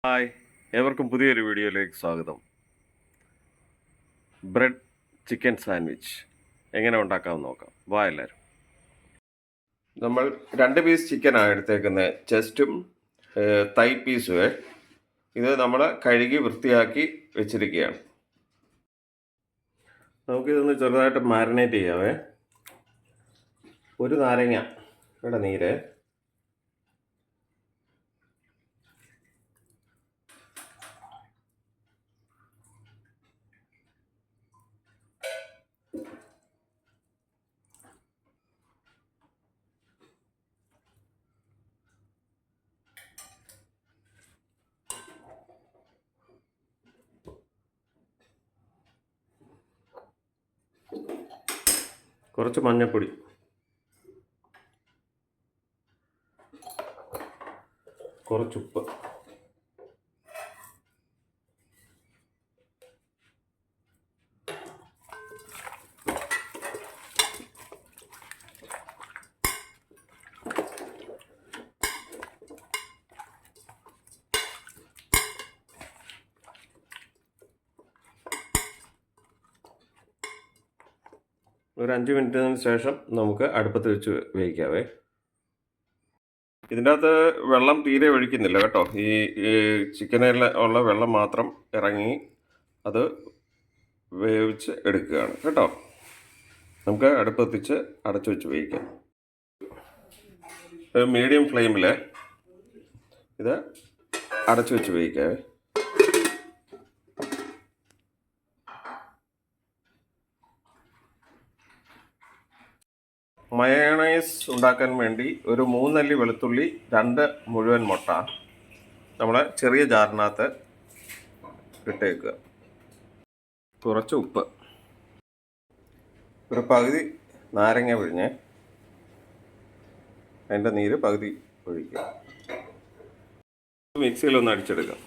Hi, ഏവർക്കും പുതിയൊരു വീഡിയോയിലേക്ക് സ്വാഗതം. ബ്രെഡ് ചിക്കൻ സാൻഡ്വിച്ച് എങ്ങനെ ഉണ്ടാക്കാമെന്ന് നോക്കാം. വാ എല്ലാവരും. നമ്മൾ 2 പീസ് ചിക്കനാണ് എടുത്തേക്കുന്നത്, ചെസ്റ്റും തൈ പീസുമേ. ഇത് നമ്മൾ കഴുകി വൃത്തിയാക്കി വെച്ചിരിക്കുകയാണ്. നമുക്കിതൊന്ന് ചെറുതായിട്ട് മാരിനേറ്റ് ചെയ്യാവേ. ഒരു നാരങ്ങയുടെ നീര്, കുറച്ച് മഞ്ഞൾപ്പൊടി, കുറച്ചുപ്പ്, ഒരു 5 മിനിറ്റിന് ശേഷം നമുക്ക് അടുപ്പത്ത് വെച്ച് വേവിക്കാവേ. ഇതിൻ്റെ അകത്ത് വെള്ളം തീരെ ഒഴിക്കുന്നില്ല കേട്ടോ. ഈ ചിക്കനിൽ ഉള്ള വെള്ളം മാത്രം ഇറങ്ങി അത് വേവിച്ച് എടുക്കുകയാണ് കേട്ടോ. നമുക്ക് അടുപ്പത്തിച്ച് അടച്ചു വെച്ച് വേവിക്കാം. മീഡിയം ഫ്ലെയിമിൽ ഇത് അടച്ചു വെച്ച് വേവിക്കാവേ. മയോണൈസ് ഉണ്ടാക്കാൻ വേണ്ടി ഒരു 3 അല്ലി വെളുത്തുള്ളി, 2 മുഴുവൻ മുട്ട നമ്മൾ ചെറിയ ജാറിനകത്ത് ഇട്ടേക്കുക. കുറച്ച് ഉപ്പ്, ഒരു പകുതി നാരങ്ങ പിഴിഞ്ഞ് അതിൻ്റെ നീര് പകുതി ഒഴിക്കുക. മിക്സിയിലൊന്ന് അടിച്ചെടുക്കുക.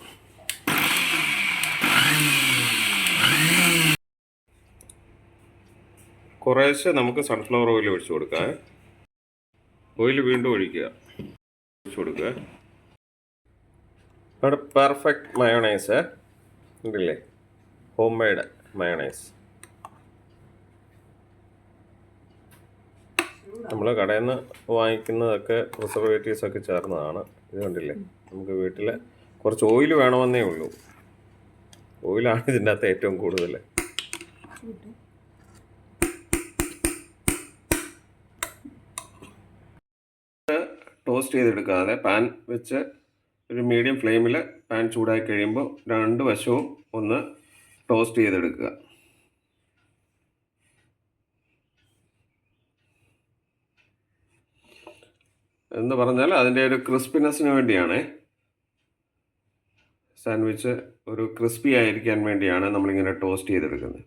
കുറേശ്ശെ നമുക്ക് സൺഫ്ലവർ ഓയിൽ ഒഴിച്ചു കൊടുക്കാം. ഓയിൽ വീണ്ടും ഒഴിക്കുക, ഒഴിച്ചു കൊടുക്കുക. അവിടെ പെർഫെക്റ്റ് മയോണൈസ് ഉണ്ടല്ലേ, ഹോം മെയ്ഡ് മയോണൈസ്. നമ്മൾ കടയിൽ നിന്ന് വാങ്ങിക്കുന്നതൊക്കെ പ്രിസർവേറ്റീവ്സ് ഒക്കെ ചേർന്നതാണ്. ഇത് കണ്ടില്ലേ, നമുക്ക് വീട്ടിൽ കുറച്ച് ഓയിൽ വേണമെന്നേ ഉള്ളൂ. ഓയിലാണ് ഇതിൻ്റെ അകത്ത് ഏറ്റവും കൂടുതൽ. ടോസ്റ്റ് ചെയ്തെടുക്കാതെ പാൻ വെച്ച് ഒരു മീഡിയം ഫ്ലെയിമിൽ പാൻ ചൂടായി കഴിയുമ്പോൾ 2 വശവും ഒന്ന് ടോസ്റ്റ് ചെയ്തെടുക്കുക. എന്ന് പറഞ്ഞാൽ അതിൻ്റെ ഒരു ക്രിസ്പിനെസ്സിന് വേണ്ടിയാണ്. സാൻഡ്വിച്ച് ഒരു ക്രിസ്പി ആയിരിക്കാൻ വേണ്ടിയാണ് നമ്മളിങ്ങനെ ടോസ്റ്റ് ചെയ്തെടുക്കുന്നത്.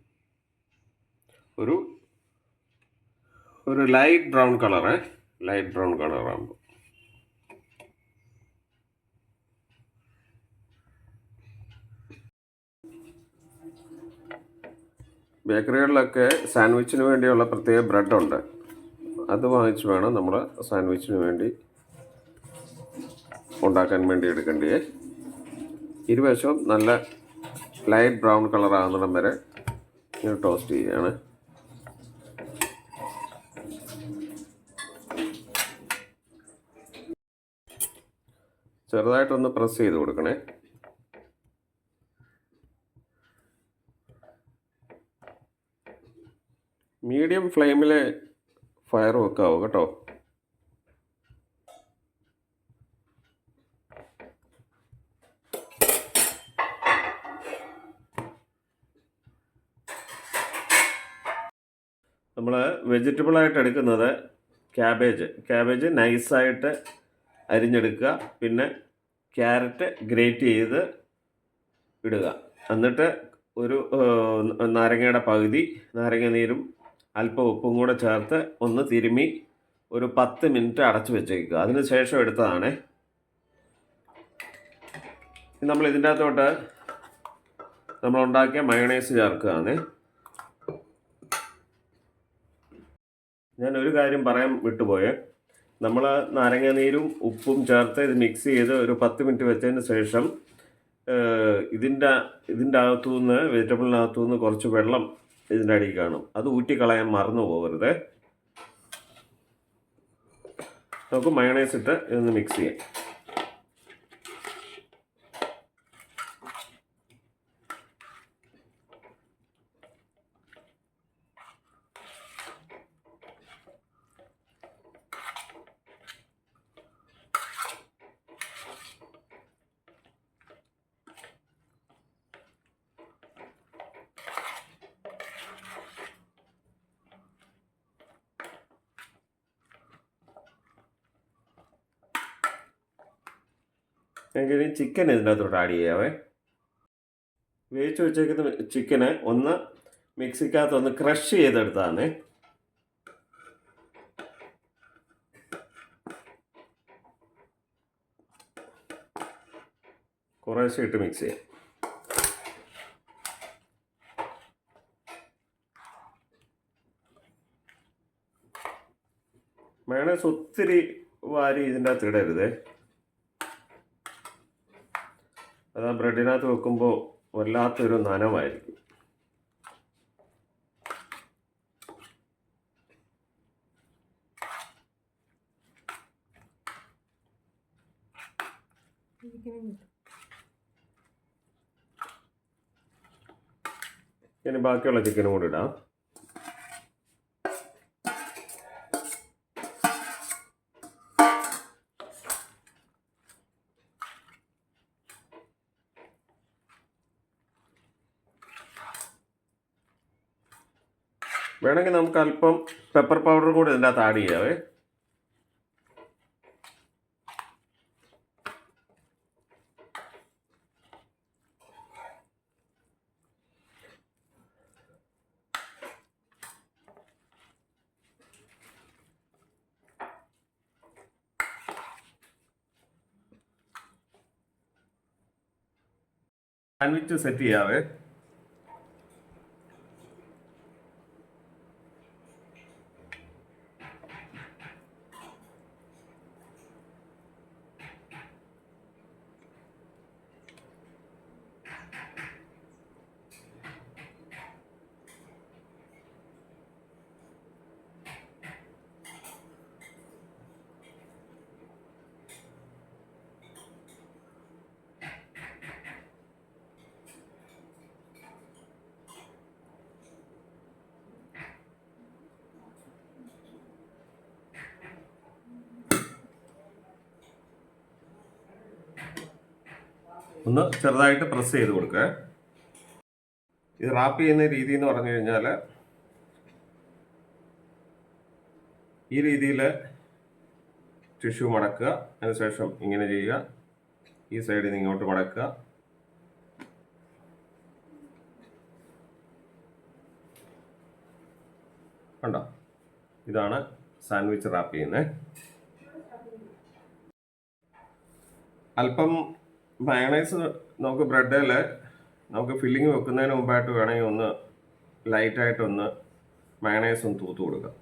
ഒരു ലൈറ്റ് ബ്രൗൺ കളറാകുമ്പോൾ ബേക്കറികളിലൊക്കെ സാൻഡ്വിച്ചിന് വേണ്ടിയുള്ള പ്രത്യേക ബ്രെഡുണ്ട്. അത് വാങ്ങിച്ച് വേണം നമ്മൾ സാൻഡ്വിച്ചിന് വേണ്ടി ഉണ്ടാക്കാൻ വേണ്ടി എടുക്കേണ്ടത്. ഇരുവശവും നല്ല ലൈറ്റ് ബ്രൗൺ കളറാകുന്നിടം വരെ ഇങ്ങനെ ടോസ്റ്റ് ചെയ്യുകയാണ്. ചെറുതായിട്ടൊന്ന് പ്രസ് ചെയ്ത് കൊടുക്കണേ. മീഡിയം ഫ്ലെയിമിൽ ഫയർ വെക്കാവൂ കേട്ടോ. നമ്മൾ വെജിറ്റബിളായിട്ട് എടുക്കുന്നത് ക്യാബേജ് നൈസായിട്ട് അരിഞ്ഞെടുക്കുക. പിന്നെ ക്യാരറ്റ് ഗ്രേറ്റ് ചെയ്ത് ഇടുക. എന്നിട്ട് ഒരു നാരങ്ങയുടെ പകുതി നാരങ്ങ നീരും അല്പം ഉപ്പും കൂടെ ചേർത്ത് ഒന്ന് തിരുമ്മി ഒരു 10 മിനിറ്റ് അടച്ചു വെച്ചേക്കുക. അതിന് ശേഷം എടുത്തതാണ്. നമ്മൾ ഇതിൻ്റെ അകത്തോട്ട് നമ്മൾ ഉണ്ടാക്കിയ മയോണൈസ് ചേർക്കുകയാണ്. ഞാനൊരു കാര്യം പറയാൻ വിട്ടുപോയേ. നമ്മൾ നാരങ്ങ നീരും ഉപ്പും ചേർത്ത് ഇത് മിക്സ് ചെയ്ത് ഒരു 10 മിനിറ്റ് വെച്ചതിന് ശേഷം ഇതിൻ്റെ അകത്തുനിന്ന് വെജിറ്റബിളിനകത്തുനിന്ന് കുറച്ച് വെള്ളം ഇതിൻ്റെ അടിയിൽ കാണും. അത് ഊറ്റിക്കളയാൻ മറന്നു പോകരുത്. നമുക്ക് മയോണൈസ് ഇട്ട് ഇതൊന്ന് മിക്സ് ചെയ്യാം. എങ്കിൽ ചിക്കൻ ഇതിനകത്തോട്ട് ആഡ് ചെയ്യാവേ. വേവിച്ച് വെച്ചേക്കുന്ന ചിക്കന് ഒന്ന് മിക്സിക്കകത്തൊന്ന് ക്രഷ് ചെയ്തെടുത്താണ്. കുറേശ്ശെ ഇട്ട് മിക്സ് ചെയ്യാം. മയോണൈസ് ഒത്തിരി വാരി ഇതിൻ്റെ അകത്ത് ഇടരുത്. അത് ആ ബ്രെഡിനകത്ത് വെക്കുമ്പോൾ വല്ലാത്തൊരു നനവായിരിക്കും. ഇനി ബാക്കിയുള്ള ചിക്കനും കൂടി ഇടാം. വേണമെങ്കിൽ നമുക്ക് അല്പം പെപ്പർ പൗഡർ കൂടി ഇതിൻ്റെ അകത്ത് ആഡ് ചെയ്യാവേ. സാൻഡ്വിച്ച് സെറ്റ് ചെയ്യാവേ. ഒന്ന് ചെറുതായിട്ട് പ്രസ് ചെയ്ത് കൊടുക്കുക. ഇത് റാപ്പ് ചെയ്യുന്ന രീതി എന്ന് പറഞ്ഞു കഴിഞ്ഞാൽ ഈ രീതിയിൽ ടിഷ്യൂ മടക്കുക, അതിനുശേഷം ഇങ്ങനെ ചെയ്യുക, ഈ സൈഡിൽ നിന്ന് ഇങ്ങോട്ട് മടക്കുക, കണ്ടോ? ഇതാണ് സാൻഡ്വിച്ച് റാപ്പ് ചെയ്യുന്നത്. അല്പം മയോണൈസ് നമുക്ക് ബ്രെഡിൽ നമുക്ക് ഫില്ലിങ് വെക്കുന്നതിന് മുമ്പായിട്ട് വേണമെങ്കിൽ ഒന്ന് ലൈറ്റായിട്ടൊന്ന് മയോണൈസ് ഒന്ന് തൂത്ത് കൊടുക്കുക.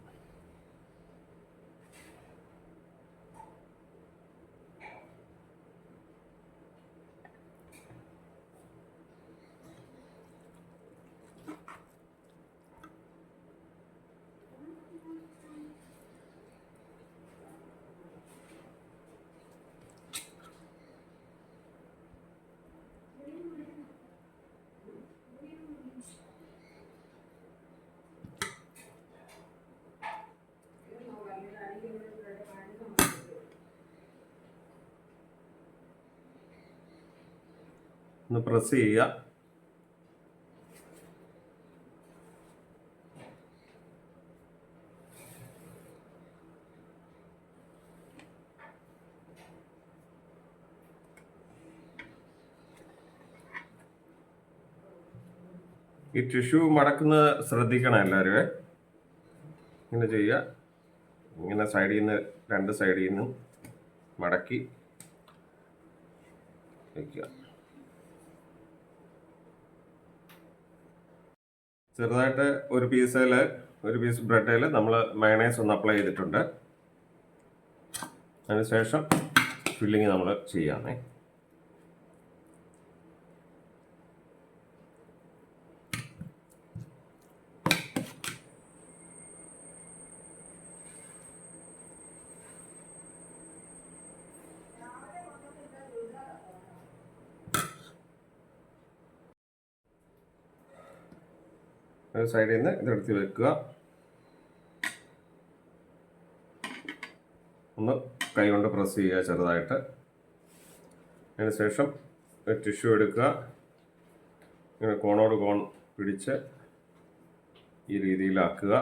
ഒന്ന് പ്രസ് ചെയ്യുക. ഈ ടിഷ്യൂ മടക്കുന്നത് ശ്രദ്ധിക്കണം എല്ലാവരും. ഇങ്ങനെ ചെയ്യുക, ഇങ്ങനെ സൈഡിൽ നിന്ന് രണ്ട് സൈഡിൽ നിന്നും മടക്കി വയ്ക്കുക. ചെറുതായിട്ട് ഒരു പീസ് ബ്രെഡിൽ നമ്മൾ മയണൈസ് ഒന്ന് അപ്ലൈ ചെയ്തിട്ടുണ്ട്. അതിനുശേഷം ഫില്ലിങ് നമ്മൾ ചെയ്യാമേ. ഒരു സൈഡിൽ നിന്ന് ഇതെടുത്ത് വെക്കുക. ഒന്ന് കൈ കൊണ്ട് പ്രസ് ചെയ്യുക ചെറുതായിട്ട്. അതിനുശേഷം ടിഷ്യൂ എടുക്കുക. ഇങ്ങനെ കോണോട് കോൺ പിടിച്ച് ഈ രീതിയിലാക്കുക.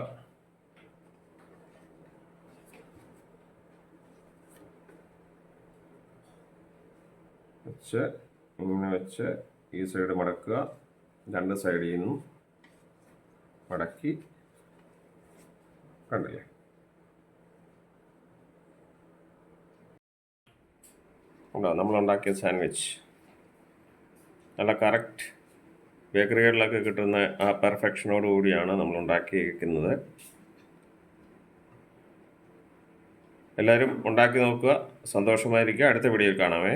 വെച്ച് ഇങ്ങനെ വെച്ച് ഈ സൈഡ് മടക്കുക. രണ്ട് സൈഡിൽ നിന്നും മടക്കി. കണ്ടില്ലേ? ഉണ്ടോ നമ്മളുണ്ടാക്കിയ സാൻഡ്വിച്ച്. നല്ല കറക്റ്റ് ബേക്കറികളിലൊക്കെ കിട്ടുന്ന ആ പെർഫെക്ഷനോട് കൂടിയാണ് നമ്മൾ ഉണ്ടാക്കിയിരിക്കുന്നത്. എല്ലാവരും ഉണ്ടാക്കി നോക്കുക. സന്തോഷമായിരിക്കുക. അടുത്ത വീഡിയോയിൽ കാണാമേ.